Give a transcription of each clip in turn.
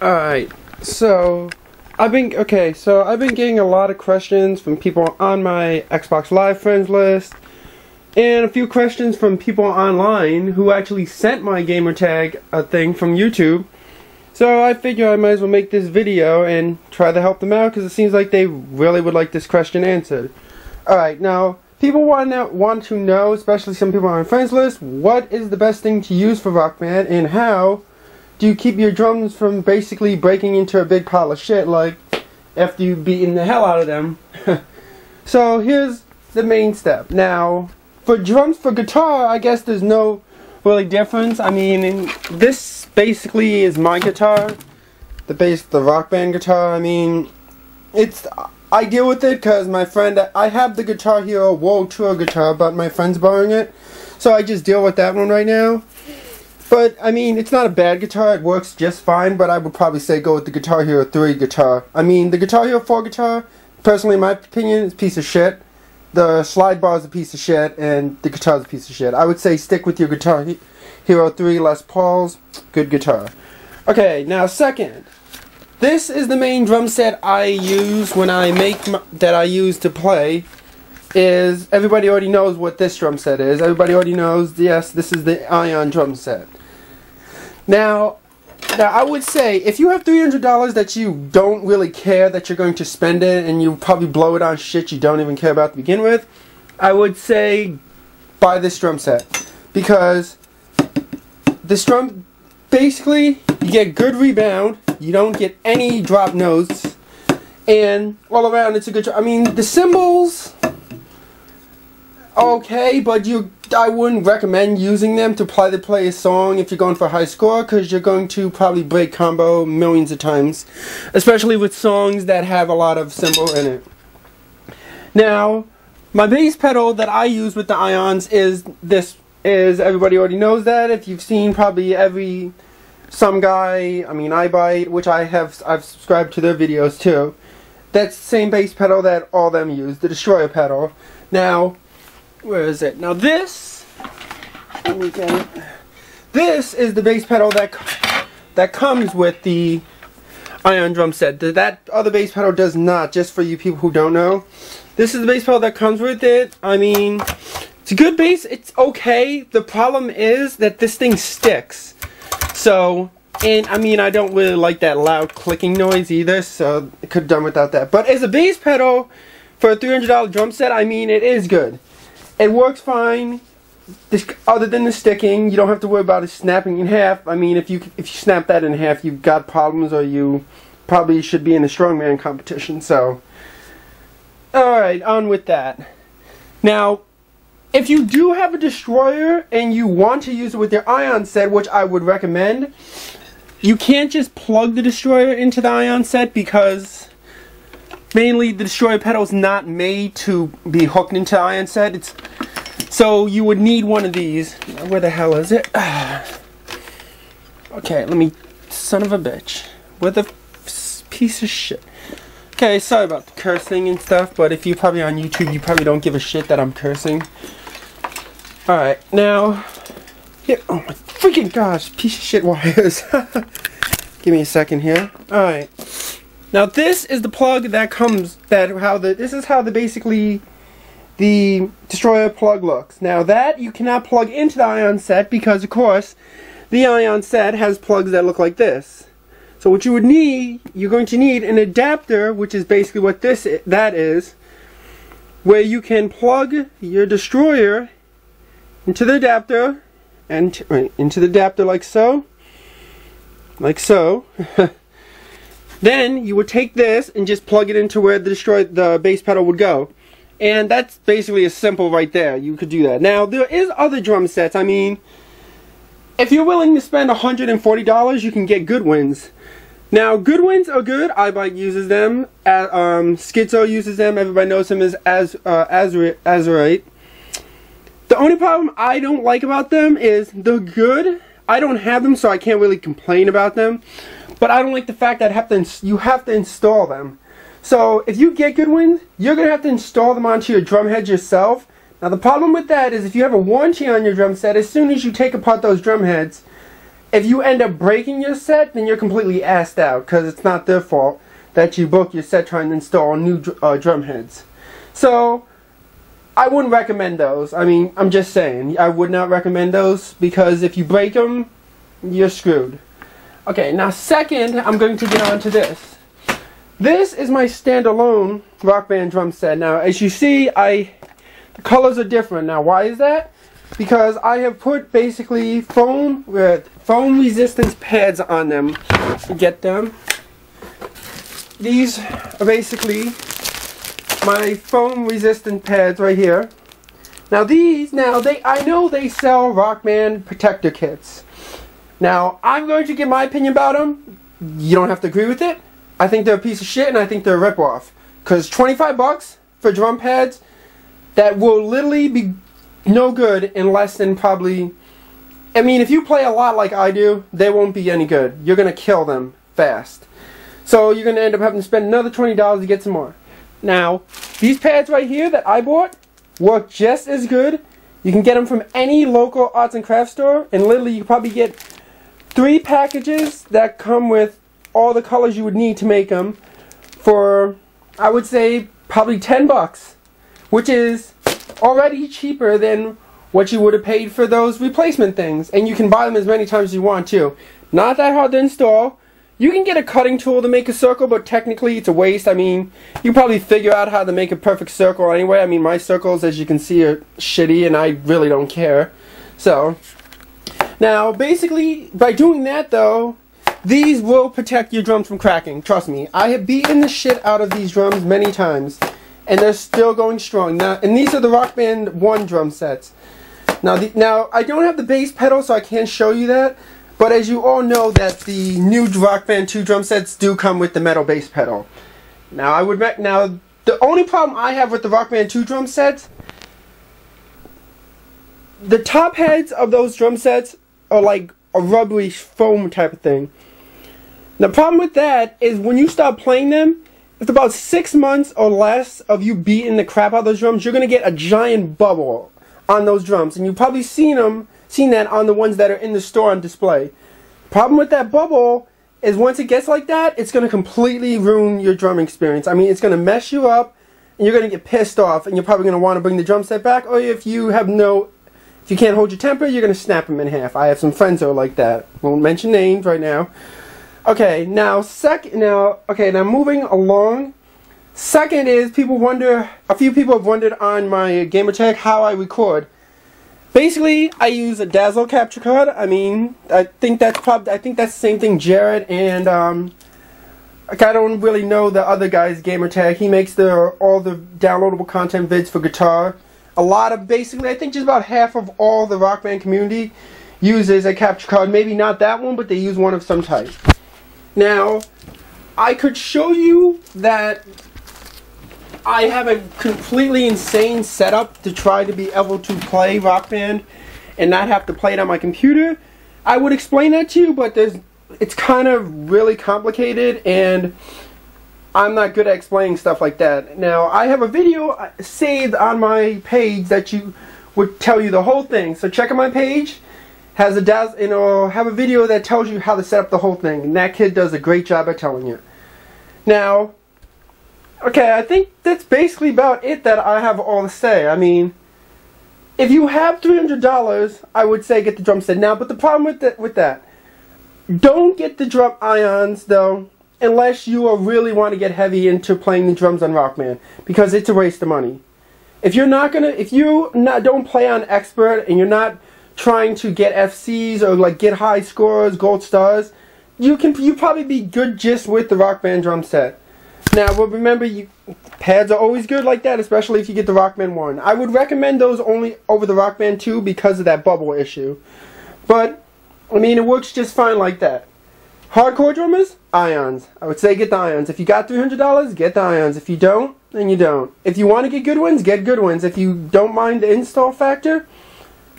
Alright, so I've been getting a lot of questions from people on my Xbox Live friends list, and a few questions from people online who actually sent my gamertag thing from YouTube. So I figure I might as well make this video and try to help them out, because it seems like they really would like this question answered. Alright, now people want to know, especially some people on my friends list, what is the best thing to use for Rock Band, and how do you keep your drums from basically breaking into a big pile of shit, like after you've beaten the hell out of them. So here's the main step. Now, for drums for guitar, I guess there's no really difference. I mean, this basically is my guitar, the Rock Band guitar. I mean, I deal with it because my friend, I have the Guitar Hero World Tour guitar, but my friend's borrowing it, so I just deal with that one right now. But, I mean, it's not a bad guitar, it works just fine, but I would probably say go with the Guitar Hero 3 guitar. I mean, the Guitar Hero 4 guitar, personally in my opinion, is a piece of shit. The slide bar is a piece of shit, and the guitar is a piece of shit. I would say stick with your Guitar Hero 3 Les Pauls, good guitar. Okay, now second, this is the main drum set I use when I use to play. Everybody already knows what this drum set is. Everybody already knows, yes, this is the Ion drum set. Now I would say, if you have $300 that you don't really care that you're going to spend it, and you probably blow it on shit you don't even care about to begin with, I would say buy this drum set. Because this drum, basically, you get good rebound, you don't get any drop notes, and all around it's a good drum. I mean, the cymbals, okay, but I wouldn't recommend using them to play a song if you're going for a high score, because you're going to probably break combo millions of times, especially with songs that have a lot of cymbal in it. Now, my bass pedal that I use with the Ions is this. Everybody already knows that. If you've seen probably some guy, I mean iBite, which I've subscribed to their videos too. That's the same bass pedal that all them use, the Destroyer pedal. Now, where is it? Now this, let me get it. This is the bass pedal that comes with the Ion drum set. That other bass pedal does not, just for you people who don't know. This is the bass pedal that comes with it. I mean, it's a good bass, it's okay. The problem is that this thing sticks. So, and I mean, I don't really like that loud clicking noise either, so I could have done without that. But as a bass pedal for a $300 drum set, I mean, it is good. It works fine, other than the sticking. You don't have to worry about it snapping in half. I mean, if you snap that in half, you've got problems, or you probably should be in a strongman competition. So, alright, on with that. Now, if you do have a Destroyer and you want to use it with your Ion set, which I would recommend, you can't just plug the Destroyer into the Ion set, because mainly the Destroyer pedal is not made to be hooked into the Ion set. So you would need one of these. Where the hell is it? Okay, let me, son of a bitch. Where the piece of shit. Okay, sorry about the cursing and stuff, but if you're probably on YouTube, you probably don't give a shit that I'm cursing. Alright, now, here, oh my freaking gosh, piece of shit wires. Give me a second here. Alright. Now this is the plug that comes, this is how basically the Destroyer plug looks. Now that you cannot plug into the Ion set, because of course the Ion set has plugs that look like this. So what you would need, you're going to need an adapter, which is basically what that is, where you can plug your Destroyer into the adapter, and into the adapter like so. Then you would take this and just plug it into where the bass pedal would go. And that's basically as simple right there. You could do that. Now, there is other drum sets. I mean, if you're willing to spend $140, you can get Goodwins. Now, Goodwins are good. iBite uses them. Schizo uses them. Everybody knows him as Azurite. The only problem I don't like about them is they're good. I don't have them, so I can't really complain about them. But I don't like the fact that you have to install them. So if you get Goodwins, you're going to have to install them onto your drum heads yourself. Now the problem with that is if you have a warranty on your drum set, as soon as you take apart those drum heads, if you end up breaking your set, then you're completely assed out, because it's not their fault that you broke your set trying to install new drum heads. So I wouldn't recommend those. I mean, I'm just saying, I would not recommend those, because if you break them, you're screwed. Okay, now second, I'm going to get on to this. This is my standalone Rock Band drum set. Now, as you see, the colors are different. Now, why is that? Because I have put basically foam resistance pads on them to get them. These are basically my foam resistant pads right here. Now these, I know they sell Rock Band protector kits. Now I'm going to give my opinion about them. You don't have to agree with it. I think they're a piece of shit, and I think they're a ripoff. Because 25 bucks for drum pads that will literally be no good in less than probably, I mean, if you play a lot like I do, they won't be any good. You're going to kill them fast. So you're going to end up having to spend another $20 to get some more. Now, these pads right here that I bought work just as good. You can get them from any local arts and crafts store, and literally you can probably get 3 packages that come with all the colors you would need to make them for, I would say, probably 10 bucks, which is already cheaper than what you would have paid for those replacement things. And you can buy them as many times as you want too. Not that hard to install. You can get a cutting tool to make a circle, but technically it's a waste. I mean, you probably figure out how to make a perfect circle anyway. I mean, my circles, as you can see, are shitty, and I really don't care. So, now, basically, by doing that, though, these will protect your drums from cracking. Trust me. I have beaten the shit out of these drums many times, and they're still going strong. Now, and these are the Rock Band 1 drum sets. Now, I don't have the bass pedal, so I can't show you that. But as you all know, that the new Rock Band 2 drum sets do come with the metal bass pedal. Now, the only problem I have with the Rock Band 2 drum sets, the top heads of those drum sets are like a rubbery foam type of thing. The problem with that is when you start playing them, it's about 6 months or less of you beating the crap out of those drums, you're going to get a giant bubble on those drums. And you've probably seen that on the ones that are in the store on display. Problem with that bubble is once it gets like that, it's going to completely ruin your drumming experience. I mean, it's going to mess you up, and you're going to get pissed off, and you're probably going to want to bring the drum set back, or if you can't hold your temper, you're going to snap them in half. I have some friends who are like that. Won't mention names right now. Okay, now moving along. Second is, a few people have wondered on my Gamertag how I record. Basically, I use a Dazzle capture card. I mean, I think that's the same thing Jared and I don't really know the other guy's Gamertag. He makes all the downloadable content vids for guitar. Basically, I think just about half of all the Rock Band community uses a capture card. Maybe not that one, but they use one of some type. Now, I could show you that I have a completely insane setup to try to be able to play Rock Band and not have to play it on my computer. I would explain that to you, but it's kind of really complicated, and I'm not good at explaining stuff like that. Now, I have a video saved on my page that would tell you the whole thing. So check out my page. Has a it'll have a video that tells you how to set up the whole thing, and that kid does a great job at telling you. Now, okay, I think that's basically about it that I have all to say. I mean, if you have $300, I would say get the drum set now. But the problem with that, don't get the drum ions though, unless you really want to get heavy into playing the drums on Rock Band, because it's a waste of money. If you don't play on expert and you're not trying to get FCs or like get high scores, gold stars, you probably be good just with the Rock Band drum set. Now, but remember, pads are always good like that, especially if you get the Rock Band 1. I would recommend those only over the Rock Band 2 because of that bubble issue. But, I mean, it works just fine like that. Hardcore drummers, ions. I would say get the ions. If you got $300, get the ions. If you don't, then you don't. If you want to get good ones, get good ones. If you don't mind the install factor,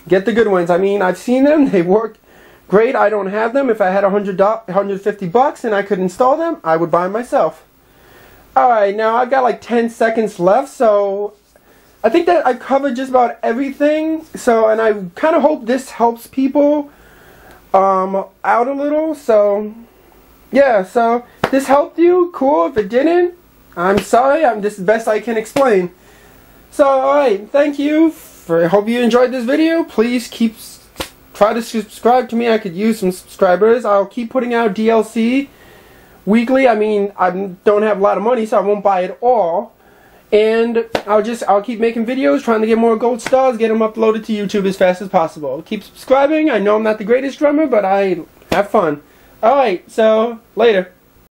get the good ones. I mean, I've seen them. They work great. I don't have them. If I had $150 and I could install them, I would buy them myself. Alright, now I've got like 10 seconds left, so I think that I covered just about everything. So, and I kind of hope this helps people out a little. So yeah, so this helped you, cool. If it didn't, I'm sorry. This is the best I can explain. So alright, thank you. I hope you enjoyed this video. Please try to subscribe to me. I could use some subscribers. I'll keep putting out DLC weekly. I mean, I don't have a lot of money, so I won't buy it all. And I'll keep making videos, trying to get more gold stars, get them uploaded to YouTube as fast as possible. Keep subscribing. I know I'm not the greatest drummer, but I have fun. Alright, so later.